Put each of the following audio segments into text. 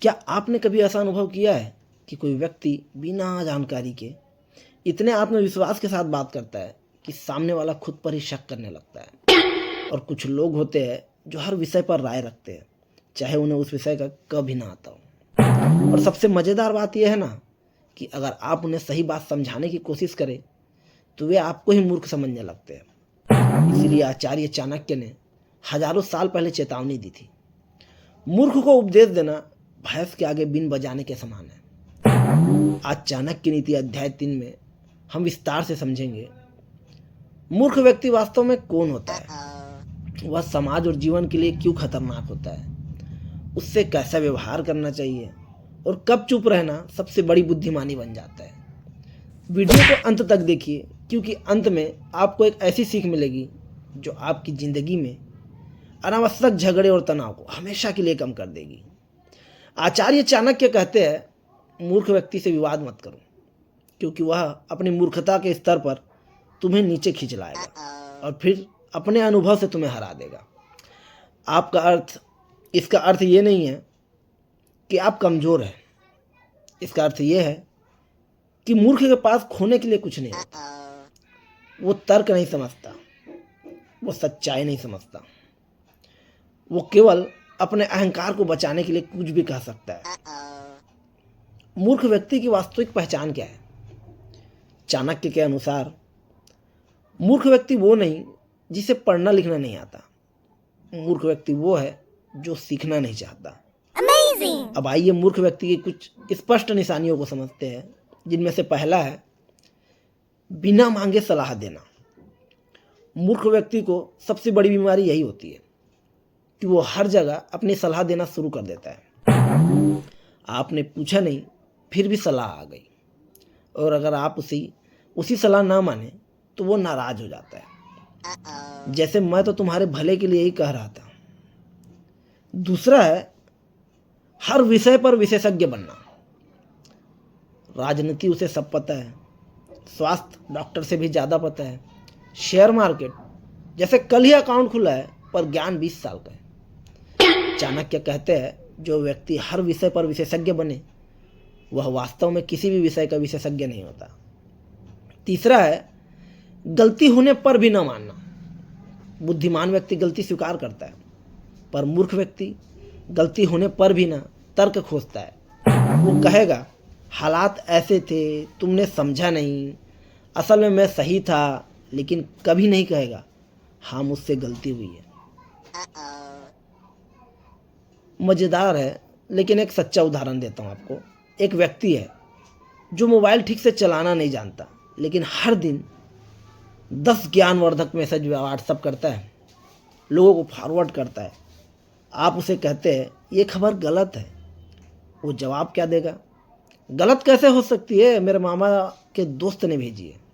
क्या आपने कभी ऐसा अनुभव किया है कि कोई व्यक्ति बिना जानकारी के इतने आत्मविश्वास के साथ बात करता है कि सामने वाला खुद पर ही शक करने लगता है? और कुछ लोग होते हैं जो हर विषय पर राय रखते हैं, चाहे उन्हें उस विषय का कभी ना आता हो। और सबसे मज़ेदार बात यह है ना कि अगर आप उन्हें सही बात समझाने की कोशिश करें तो वे आपको ही मूर्ख समझने लगते हैं। इसीलिए आचार्य चाणक्य ने हजारों साल पहले चेतावनी दी थी, मूर्ख को उपदेश देना भैंस के आगे बीन बजाने के समान है। आज चाणक्य नीति अध्याय 3 में हम विस्तार से समझेंगे मूर्ख व्यक्ति वास्तव में कौन होता है, वह समाज और जीवन के लिए क्यों खतरनाक होता है, उससे कैसा व्यवहार करना चाहिए और कब चुप रहना सबसे बड़ी बुद्धिमानी बन जाता है। वीडियो को अंत तक देखिए, क्योंकि अंत में आपको एक ऐसी सीख मिलेगी जो आपकी ज़िंदगी में अनावश्यक झगड़े और तनाव को हमेशा के लिए कम कर देगी। आचार्य चाणक्य कहते हैं, मूर्ख व्यक्ति से विवाद मत करो, क्योंकि वह अपनी मूर्खता के स्तर पर तुम्हें नीचे खींच लाएगा और फिर अपने अनुभव से तुम्हें हरा देगा। इसका अर्थ ये नहीं है कि आप कमज़ोर हैं। इसका अर्थ ये है कि मूर्ख के पास खोने के लिए कुछ नहीं होता। वो तर्क नहीं समझता, वो सच्चाई नहीं समझता, वो केवल अपने अहंकार को बचाने के लिए कुछ भी कह सकता है। मूर्ख व्यक्ति की वास्तविक पहचान क्या है? चाणक्य के अनुसार मूर्ख व्यक्ति वो नहीं जिसे पढ़ना लिखना नहीं आता। मूर्ख व्यक्ति वो है जो सीखना नहीं चाहता। अब आइए मूर्ख व्यक्ति की कुछ स्पष्ट निशानियों को समझते हैं, जिनमें से पहला है बिना मांगे सलाह देना। मूर्ख व्यक्ति को सबसे बड़ी बीमारी यही होती है कि वो हर जगह अपनी सलाह देना शुरू कर देता है। आपने पूछा नहीं, फिर भी सलाह आ गई, और अगर आप उसी सलाह ना माने तो वो नाराज हो जाता है, जैसे मैं तो तुम्हारे भले के लिए ही कह रहा था। दूसरा है हर विषय पर विशेषज्ञ बनना। राजनीति उसे सब पता है, स्वास्थ्य डॉक्टर से भी ज़्यादा पता है, शेयर मार्केट जैसे कल ही अकाउंट खुला है पर ज्ञान 20 साल का है। चाणक्य कहते हैं, जो व्यक्ति हर विषय पर विशेषज्ञ बने वह वास्तव में किसी भी विषय का विशेषज्ञ नहीं होता। तीसरा है गलती होने पर भी न मानना। बुद्धिमान व्यक्ति गलती स्वीकार करता है, पर मूर्ख व्यक्ति गलती होने पर भी ना तर्क खोजता है। वो कहेगा हालात ऐसे थे, तुमने समझा नहीं, असल में मैं सही था, लेकिन कभी नहीं कहेगा हाँ मुझसे गलती हुई है। मज़ेदार है, लेकिन एक सच्चा उदाहरण देता हूँ आपको। एक व्यक्ति है जो मोबाइल ठीक से चलाना नहीं जानता, लेकिन हर दिन 10 ज्ञानवर्धक मैसेज व्हाट्सअप करता है, लोगों को फॉरवर्ड करता है। आप उसे कहते हैं ये खबर गलत है, वो जवाब क्या देगा? गलत कैसे हो सकती है, मेरे मामा के दोस्त ने भेजी है।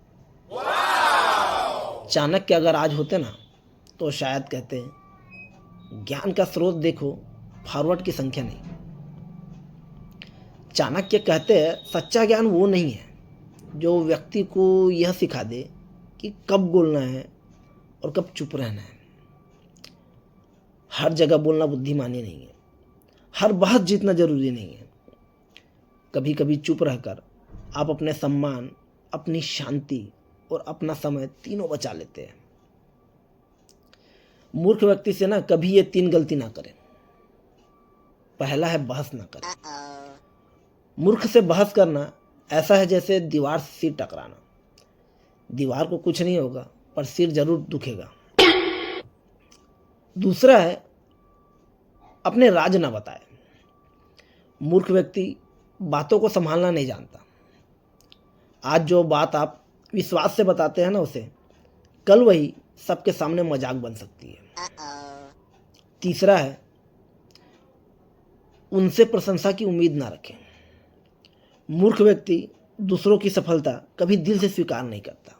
चाणक्य अगर आज होते ना तो शायद कहते हैं ज्ञान का स्रोत देखो, फॉरवर्ड की संख्या नहीं। चाणक्य कहते हैं सच्चा ज्ञान वो नहीं है जो व्यक्ति को यह सिखा दे कि कब बोलना है और कब चुप रहना है। हर जगह बोलना बुद्धिमानी नहीं है, हर बहस जीतना जरूरी नहीं है। कभी कभी चुप रहकर आप अपने सम्मान, अपनी शांति और अपना समय तीनों बचा लेते हैं। मूर्ख व्यक्ति से ना कभी ये 3 गलती ना करें। पहला है बहस ना करें। मूर्ख से बहस करना ऐसा है जैसे दीवार से सिर टकराना। दीवार को कुछ नहीं होगा, पर सिर जरूर दुखेगा। दूसरा है अपने राज ना बताए। मूर्ख व्यक्ति बातों को संभालना नहीं जानता। आज जो बात आप विश्वास से बताते हैं ना उसे, कल वही सबके सामने मजाक बन सकती है। तीसरा है उनसे प्रशंसा की उम्मीद ना रखें। मूर्ख व्यक्ति दूसरों की सफलता कभी दिल से स्वीकार नहीं करता।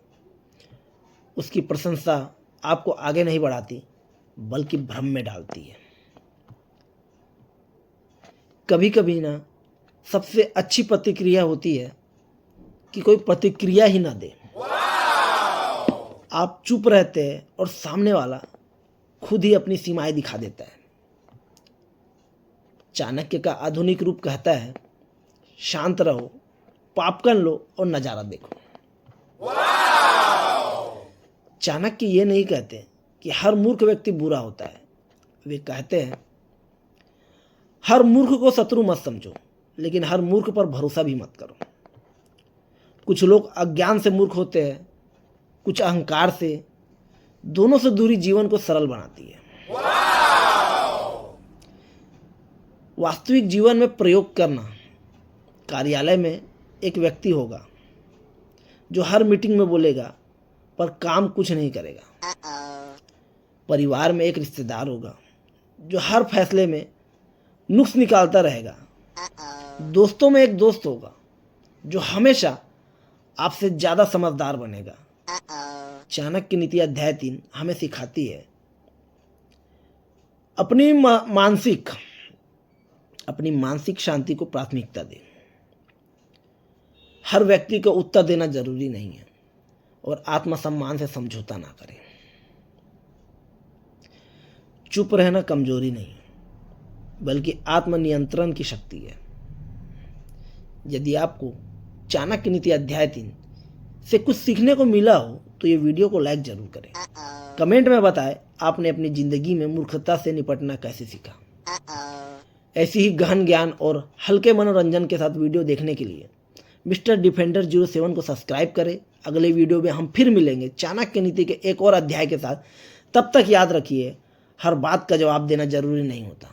उसकी प्रशंसा आपको आगे नहीं बढ़ाती, बल्कि भ्रम में डालती है। कभी कभी ना सबसे अच्छी प्रतिक्रिया होती है कि कोई प्रतिक्रिया ही ना दे। आप चुप रहते हैं और सामने वाला खुद ही अपनी सीमाएं दिखा देता है। चाणक्य का आधुनिक रूप कहता है, शांत रहो, पॉपकॉर्न लो और नज़ारा देखो। चाणक्य ये नहीं कहते कि हर मूर्ख व्यक्ति बुरा होता है। वे कहते हैं, हर मूर्ख को शत्रु मत समझो, लेकिन हर मूर्ख पर भरोसा भी मत करो। कुछ लोग अज्ञान से मूर्ख होते हैं, कुछ अहंकार से। दोनों से दूरी जीवन को सरल बनाती है। वास्तविक जीवन में प्रयोग करना। कार्यालय में एक व्यक्ति होगा जो हर मीटिंग में बोलेगा पर काम कुछ नहीं करेगा। परिवार में एक रिश्तेदार होगा जो हर फैसले में नुक्स निकालता रहेगा। दोस्तों में एक दोस्त होगा जो हमेशा आपसे ज़्यादा समझदार बनेगा। चाणक्य नीति अध्याय 3 हमें सिखाती है, अपनी मानसिक शांति को प्राथमिकता दें। हर व्यक्ति को उत्तर देना जरूरी नहीं है और आत्मसम्मान से समझौता ना करें। चुप रहना कमजोरी नहीं बल्कि आत्मनियंत्रण की शक्ति है। यदि आपको चाणक्य नीति अध्याय 3 से कुछ सीखने को मिला हो तो ये वीडियो को लाइक जरूर करें। कमेंट में बताएं आपने अपनी जिंदगी में मूर्खता से निपटना कैसे सीखा। ऐसी ही गहन ज्ञान और हल्के मनोरंजन के साथ वीडियो देखने के लिए मिस्टर डिफेंडर 07 को सब्सक्राइब करें। अगले वीडियो में हम फिर मिलेंगे चाणक्य नीति के एक और अध्याय के साथ। तब तक याद रखिए, हर बात का जवाब देना जरूरी नहीं होता।